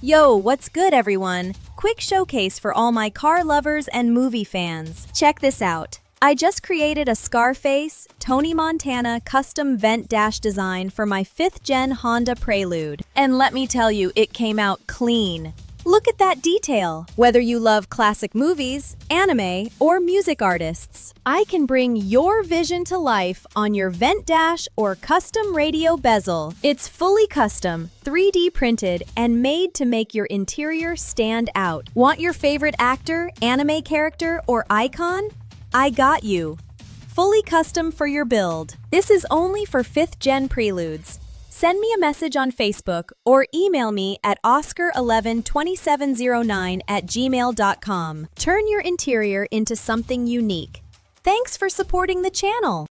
Yo, what's good, everyone? Quick showcase for all my car lovers and movie fans. Check this out. I just created a Scarface, Tony Montana custom VentDash design for my 5th gen Honda Prelude. And let me tell you, it came out clean. Look at that detail. Whether you love classic movies, anime, or music artists, I can bring your vision to life on your VentDash or custom radio bezel. It's fully custom, 3D printed, and made to make your interior stand out. Want your favorite actor, anime character, or icon? I got you. Fully custom for your build. This is only for 5th gen Preludes. Send me a message on Facebook or email me at oscar112709@gmail.com. Turn your interior into something unique. Thanks for supporting the channel.